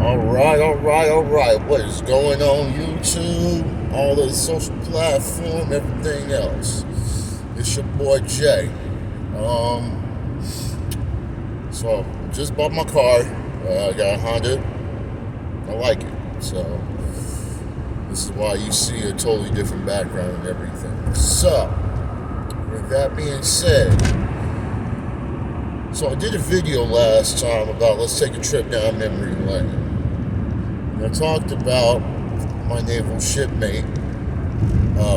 All right. What is going on YouTube? All the social platform, everything else. It's your boy Jay. So just bought my car. I got a Honda. I like it. So this is why you see a totally different background and everything. So with that being said, so I did a video last time about let's take a trip down memory lane. I talked about my naval shipmate,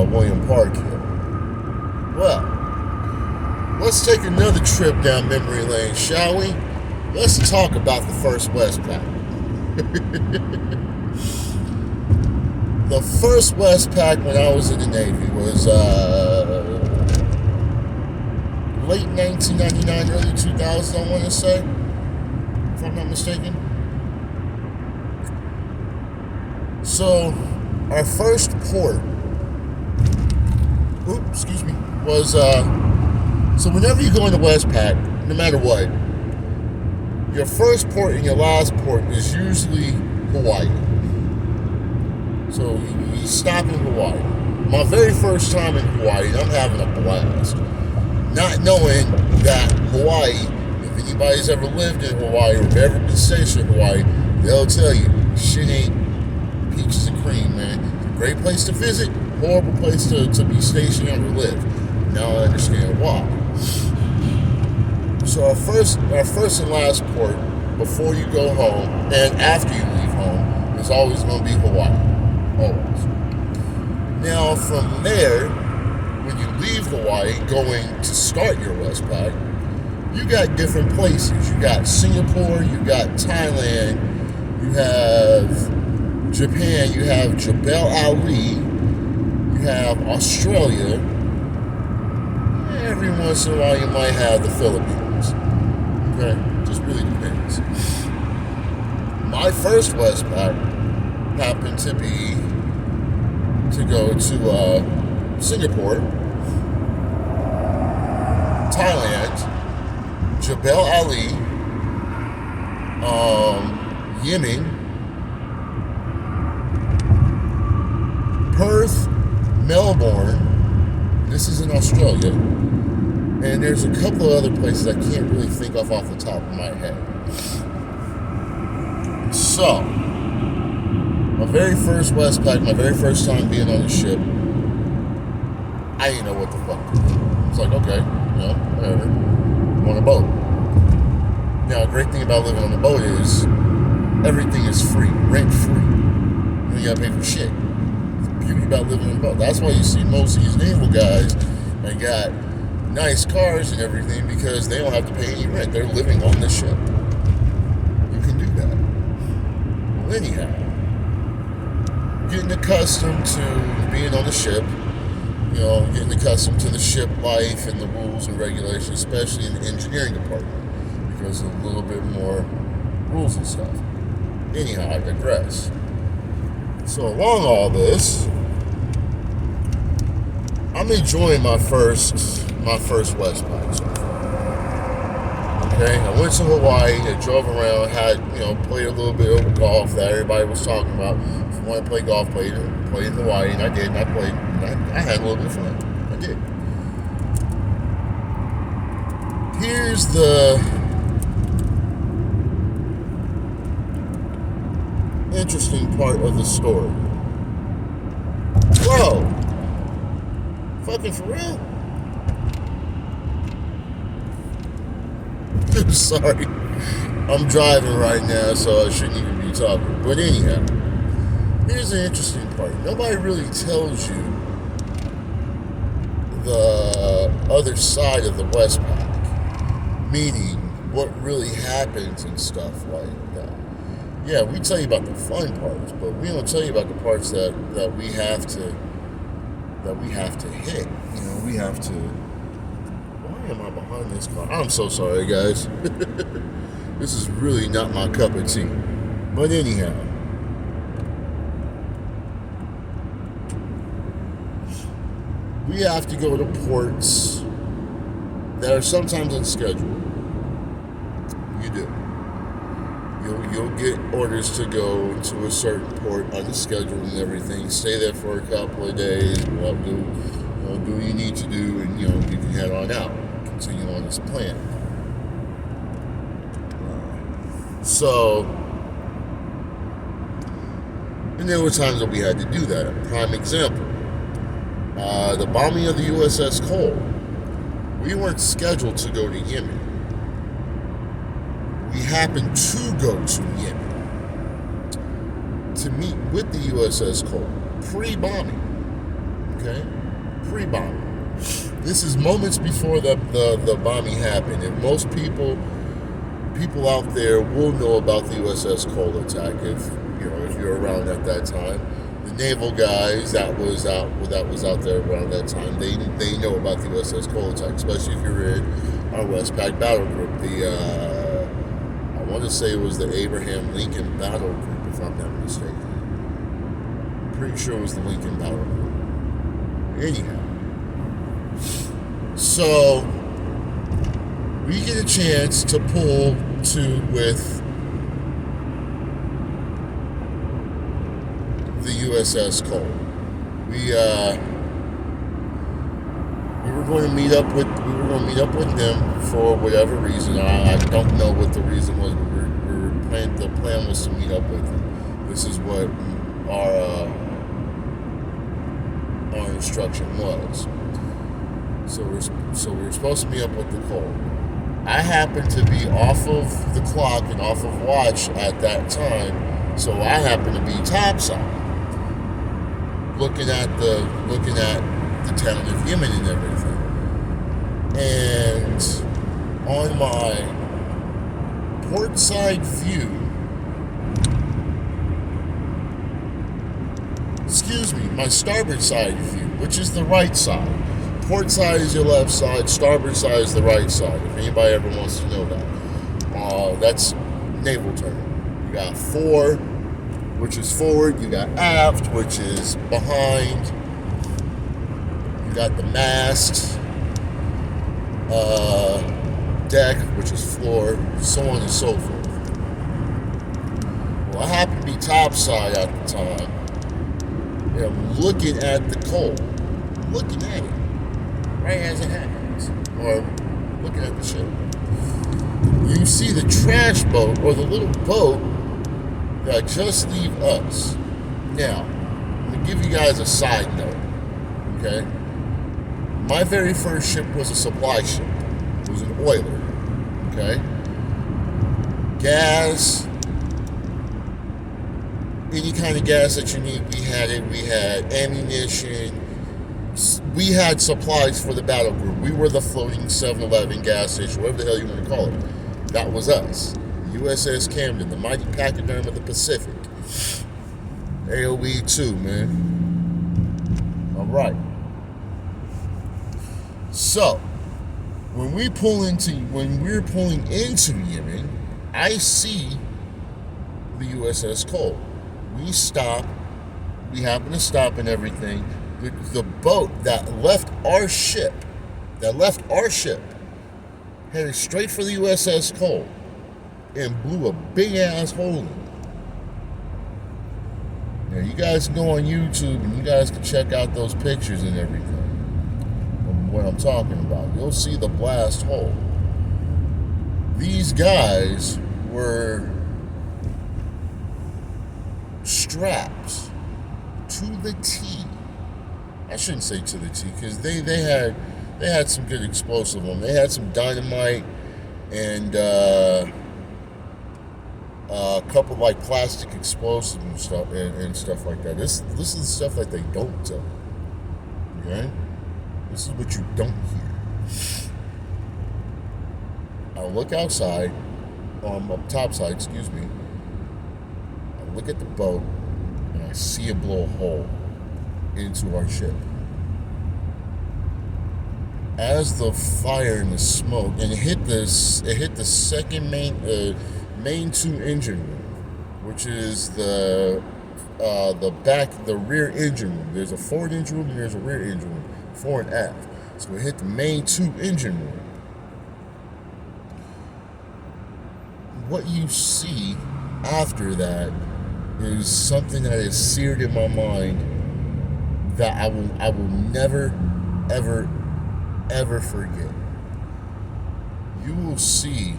William Parkhill. Well, let's take another trip down memory lane, shall we? Let's talk about the first Westpac. The first Westpac when I was in the Navy was late 1999, early 2000, I want to say, if I'm not mistaken. So, our first port, was, so whenever you go into Westpac, no matter what, your first port and your last port is usually Hawaii. So, you stop in Hawaii. My very first time in Hawaii, I'm having a blast. Not knowing that Hawaii, if anybody's ever lived in Hawaii or ever been stationed in Hawaii, they'll tell you, shit ain't peaches and cream, man. Great place to visit, horrible place to be stationed or live. Now I understand why. So our first and last port before you go home and after you leave home is always going to be Hawaii. Always. Now from there, when you leave Hawaii going to start your Westpac, you got different places. You got Singapore, you got Thailand, you have Japan, you have Jebel Ali, you have Australia. Every once in a while you might have the Philippines. Okay? Just really depends. My first Westpac happened to be to go to Singapore, Thailand, Jebel Ali, Yemen, Perth, Melbourne, this is in Australia, and there's a couple of other places I can't really think of off the top of my head. So, my very first Westpac, my very first time being on the ship, I didn't know what the fuck to do. It's like, okay, whatever. I'm on a boat. Now, the great thing about living on a boat is everything is free, rent free. You don't gotta pay for shit. Beauty about living in a boat. That's why you see most of these naval guys that got nice cars and everything because they don't have to pay any rent. They're living on the ship. You can do that. Well, anyhow, getting accustomed to being on the ship, getting accustomed to the ship life and the rules and regulations, especially in the engineering department, because there's a little bit more rules and stuff. Anyhow, I digress. So along all this, I'm enjoying my first Westpac so far. Okay, I went to Hawaii, I drove around, had played a little bit of golf that everybody was talking about. If you want to play golf, play in Hawaii, and I did, and I played. I had a little bit of fun. I did. Here's the interesting part of the story. Whoa! Fucking for real? I'm sorry. I'm driving right now, so I shouldn't even be talking. But anyhow, here's the interesting part. Nobody really tells you the other side of the Westpac, meaning what really happens and stuff like that. Yeah, we tell you about the fun parts, but we don't tell you about the parts that we have to hit. We have to. Why am I behind this car? I'm so sorry, guys. This is really not my cup of tea. But anyhow, we have to go to ports that are sometimes unscheduled. You do. You'll get orders to go to a certain port on the schedule and everything. Stay there for a couple of days. Do what you need to do, and you can head on out. Continue on this plan. So, and there were times that we had to do that. A prime example, the bombing of the USS Cole. We weren't scheduled to go to Yemen. We happened to go to Yemen to meet with the USS Cole pre-bombing. Okay, pre-bombing. This is moments before the bombing happened, and most people out there will know about the USS Cole attack if you're around at that time. The naval guys that was out there around that time, they know about the USS Cole attack, especially if you're in our Westpac battle group. I want to say it was the Abraham Lincoln battle group, if I'm not mistaken. I'm pretty sure it was the Lincoln battle group. Anyhow, so we get a chance to pull with the USS Cole. We were going to meet up with them for whatever reason. I don't know what the reason was, but the plan was to meet up with them. This is what our instruction was. So we're supposed to meet up with the Cole. I happened to be off of the clock and off of watch at that time, so I happened to be topside, looking at the town of Yemen and everything. And on my port side view, my starboard side view, which is the right side. Port side is your left side, starboard side is the right side, if anybody ever wants to know that. That's naval term. You got fore, which is forward. You got aft, which is behind. You got the mast, deck, which is floor, so on and so forth. Well, I happen to be topside at the time, and I'm looking at the Cole, looking at it. Right as it happens, or looking at the ship. You see the trash boat, or the little boat that just leave us. Now, I'm going to give you guys a side note, okay? My very first ship was a supply ship. It was an oiler, okay? Gas, any kind of gas that you need, we had it. We had ammunition. We had supplies for the battle group. We were the floating 7-Eleven gas station, whatever the hell you want to call it. That was us. USS Camden, the mighty pachyderm of the Pacific. AOE 2, man. All right. So, when we're pulling into Yemen, I see the USS Cole. We stop. We happen to stop and everything. The boat that left our ship, headed straight for the USS Cole and blew a big ass hole in it. Now you guys can go on YouTube and you guys can check out those pictures and everything of what I'm talking about. You'll see the blast hole. These guys were strapped to the T. I shouldn't say to the T, because they had some good explosive on them. They had some dynamite and a couple like plastic explosives and stuff like that. This is the stuff that they don't tell you. Okay? This is what you don't hear. I look outside, up topside, excuse me. I look at the boat and I see it blow a hole into our ship. As the fire and the smoke, and it hit the second main 2 engine room, which is the rear engine room. There's a forward engine room and there's a rear engine room, fore and aft. So it hit the main 2 engine room. What you see after that is something that is seared in my mind that I will never, ever, ever forget. You will see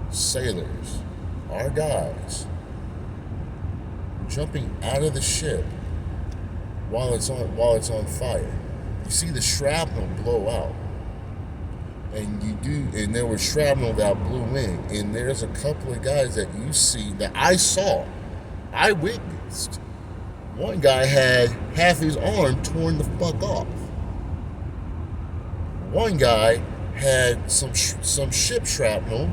sailors, our guys, jumping out of the ship while it's on fire. You see the shrapnel blow out, and there was shrapnel that blew in, and there's a couple of guys that you see that I witnessed. One guy had half his arm torn the fuck off. One guy had some ship shrapnel.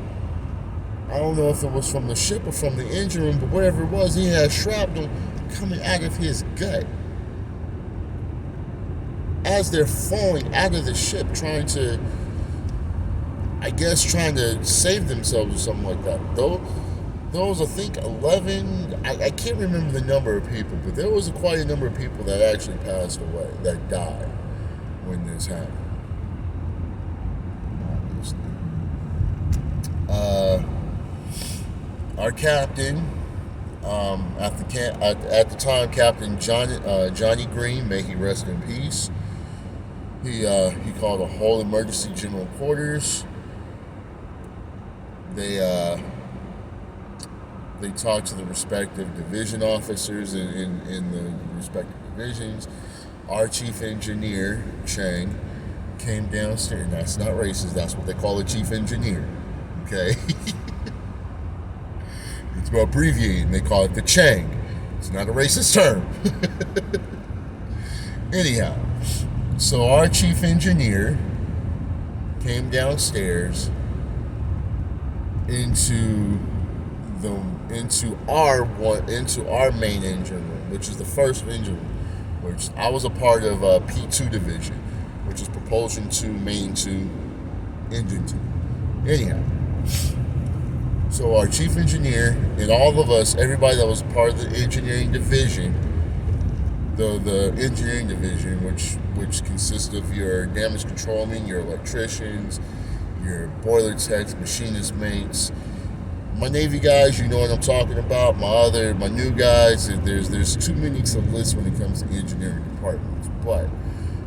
I don't know if it was from the ship or from the engine room, but whatever it was, he had shrapnel coming out of his gut as they're falling out of the ship, trying to save themselves or something like that. Those I think 11, I can't remember the number of people, but there was quite a number of people that actually passed away, that died when this happened. Our captain, at the time, Captain Johnny Green, may he rest in peace. He called a whole emergency general quarters. They talked to the respective division officers in the respective divisions. Our chief engineer, Chang, came downstairs. And that's not racist. That's what they call a chief engineer. Okay? It's abbreviated. They call it the Chang. It's not a racist term. Anyhow, so our chief engineer came downstairs into our main engine room, which is the first engine room, which I was a part of P2 division, which is propulsion 2, main 2, engine 2. Anyhow, so our chief engineer and all of us, everybody that was part of the engineering division, the engineering division, which consists of your damage controlmen, your electricians, your boiler techs, machinist mates. My Navy guys, you know what I'm talking about. My new guys, there's too many to list when it comes to engineering departments. But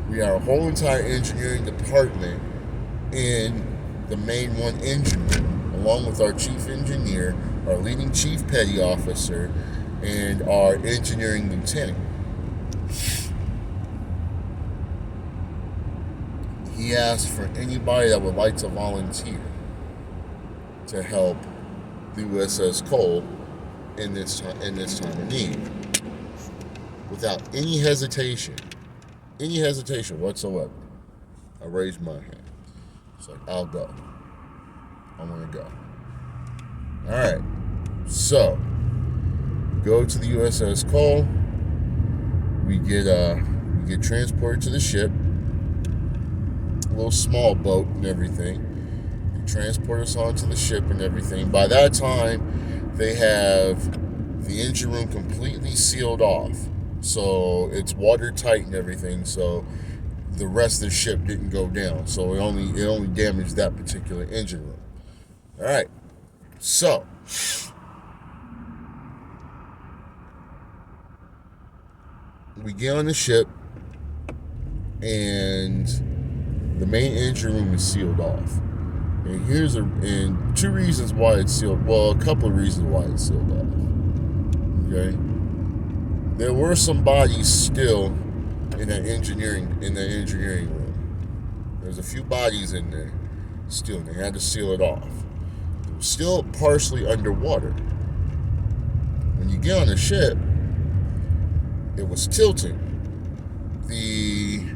we are a whole entire engineering department in the main one engine room, along with our chief engineer, our leading chief petty officer, and our engineering lieutenant. He asked for anybody that would like to volunteer to help the USS Cole in this time of need, without any hesitation whatsoever. I raised my hand. It's like, I'll go. I want to go. All right. So, go to the USS Cole. We get transported to the ship. A little small boat and everything. They transport us onto the ship and everything. By that time, they have the engine room completely sealed off. So it's watertight and everything. So the rest of the ship didn't go down. So it only damaged that particular engine room. All right. So we get on the ship, and the main engine room is sealed off. And two reasons why it's sealed. Well, a couple of reasons why it's sealed off. Okay. There were some bodies still in that engineering room. There's a few bodies in there still, and they had to seal it off. It was still partially underwater. When you get on the ship, it was tilting. The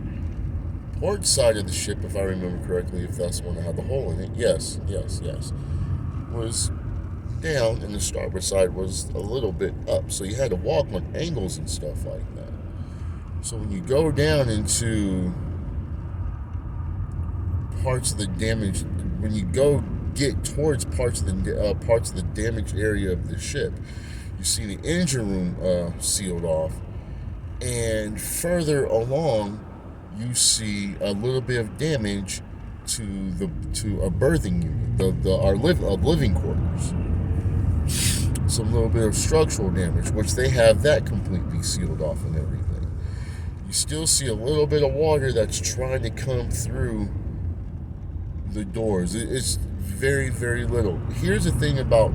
port side of the ship, if I remember correctly, if that's the one that had the hole in it, yes, was down, and the starboard side was a little bit up. So you had to walk on angles and stuff like that. So when you go down into parts of the damage, when you go get towards parts of the damaged area of the ship, you see the engine room sealed off, and further along, you see a little bit of damage to a berthing unit, our living quarters. some little bit of structural damage, which they have that completely sealed off and everything. You still see a little bit of water that's trying to come through the doors. It's very, very little. Here's the thing about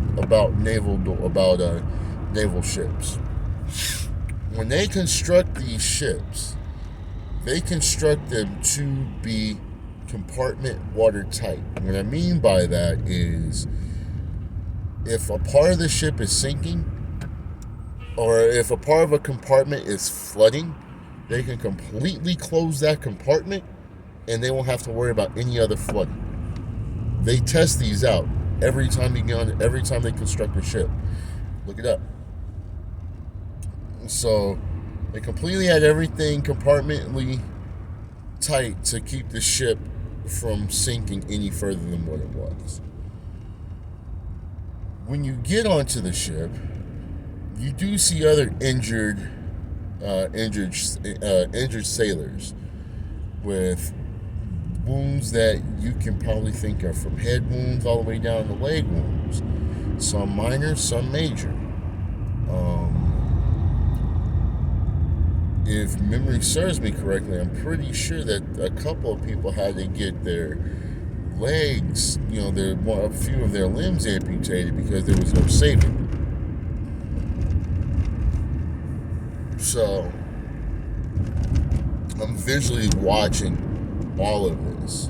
naval ships. When they construct these ships, they construct them to be compartment watertight. What I mean by that is, if a part of the ship is sinking, or if a part of a compartment is flooding, they can completely close that compartment and they won't have to worry about any other flooding. They test these out every time they construct a ship. Look it up. So they completely had everything compartmentally tight to keep the ship from sinking any further than what it was. When you get onto the ship, you do see other injured sailors with wounds that you can probably think are from head wounds all the way down to leg wounds. Some minor, some major. If memory serves me correctly, I'm pretty sure that a couple of people had to get their legs, a few of their limbs amputated because there was no saving. So I'm visually watching all of this.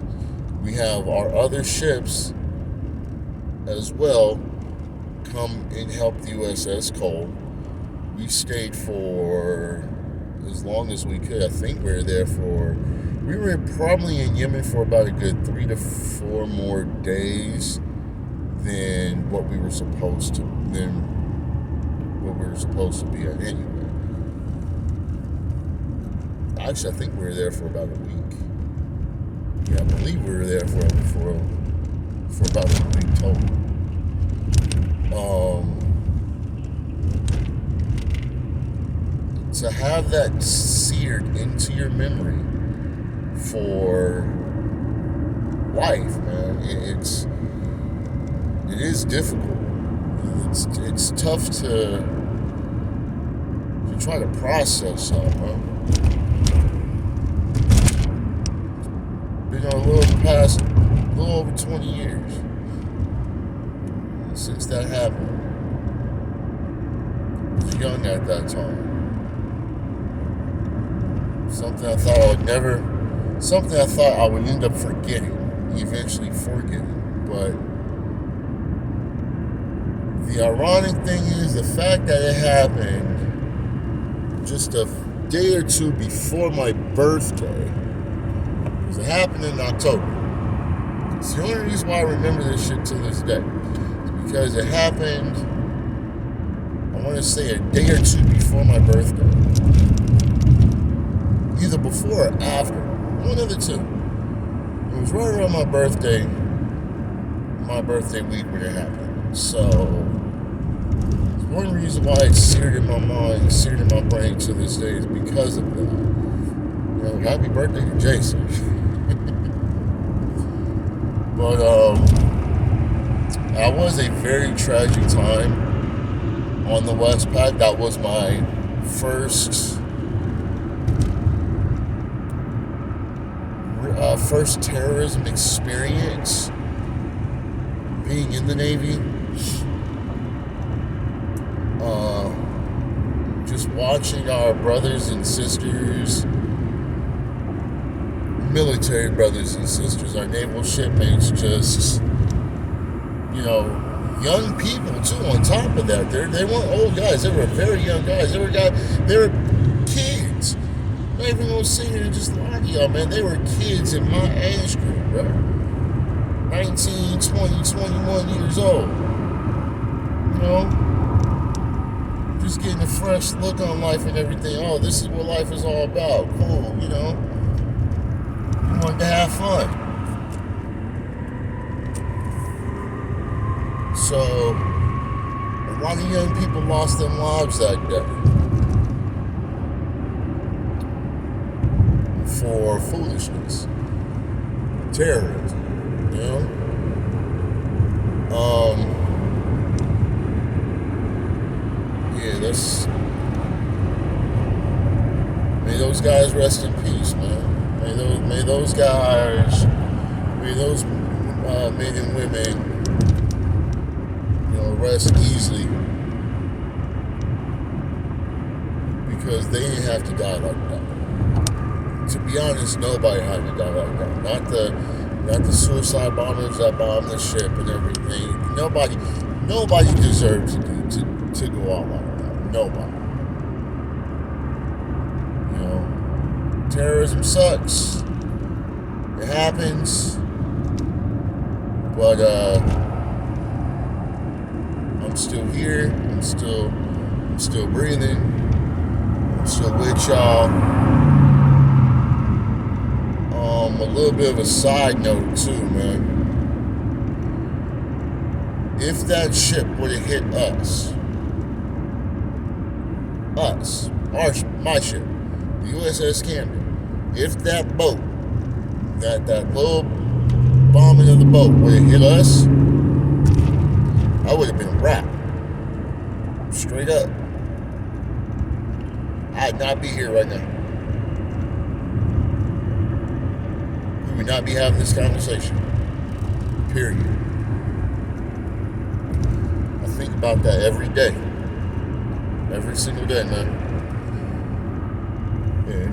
We have our other ships as well come and help the USS Cole. We stayed for as long as we could. I think we were probably in Yemen for about a good 3 to 4 more days than what we were supposed to be at anyway. Actually, I think we were there for about a week. Yeah, I believe we were there for about a week total. To have that seared into your memory for life, man, it is difficult. It's tough to try to process that, huh? Been on a little over 20 years since that happened. I was young at that time. Something I thought I would end up eventually forgetting. But the ironic thing is the fact that it happened just a day or two before my birthday. Because it happened in October. It's the only reason why I remember this shit to this day. It's because it happened, I want to say, a day or two before my birthday. Either before or after. One of the two. It was right around my birthday week when it happened. So, it's one reason why it's seared in my mind, seared in my brain to this day is because of that. Happy birthday to Jason. But, that was a very tragic time on the Westpac. That was my first terrorism experience being in the Navy. Just watching our brothers and sisters, military brothers and sisters, our naval shipmates, just, young people too on top of that. They weren't old guys. They were very young guys. They were kids. I'm not even gonna sit here and just lie to y'all, man. They were kids in my age group, bro. 19, 20, 21 years old. Just getting a fresh look on life and everything. Oh, this is what life is all about. Cool, You wanted to have fun. So, a lot of young people lost their lives that day. For foolishness, terrorism, May those guys rest in peace, man. May those guys, may those men and women, rest easily, because they didn't have to die like that. To be honest, nobody had to die like that. Not the suicide bombers that bombed the ship and everything. Nobody deserves to go out like that. Nobody. Terrorism sucks. It happens. But I'm still here. I'm still breathing. I'm still with y'all. A little bit of a side note too, man. If that ship would have hit my ship, the USS Camden, if that boat, that little bombing of the boat would have hit us, I would have been wrapped. Straight up. I'd not be here right now. We would not be having this conversation. Period. I think about that every day. Every single day, man. It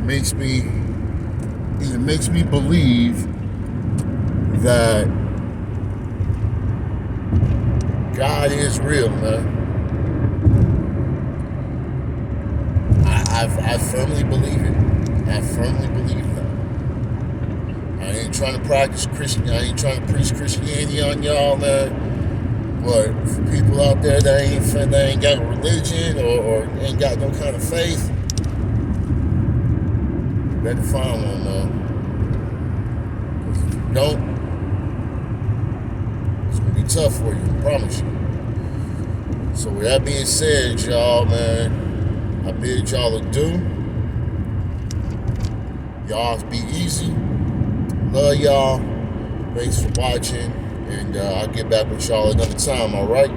makes me believe that God is real, man. I firmly believe it. I firmly believe that. I ain't trying to practice Christian. I ain't trying to preach Christianity on y'all, man. But for people out there that ain't got a religion or ain't got no kind of faith, you better find one, man. Because if you don't, it's gonna be tough for you. I promise you. So with that being said, y'all, man, I bid y'all adieu. Y'all be easy. Love y'all. Thanks for watching. And I'll get back with y'all another time, alright?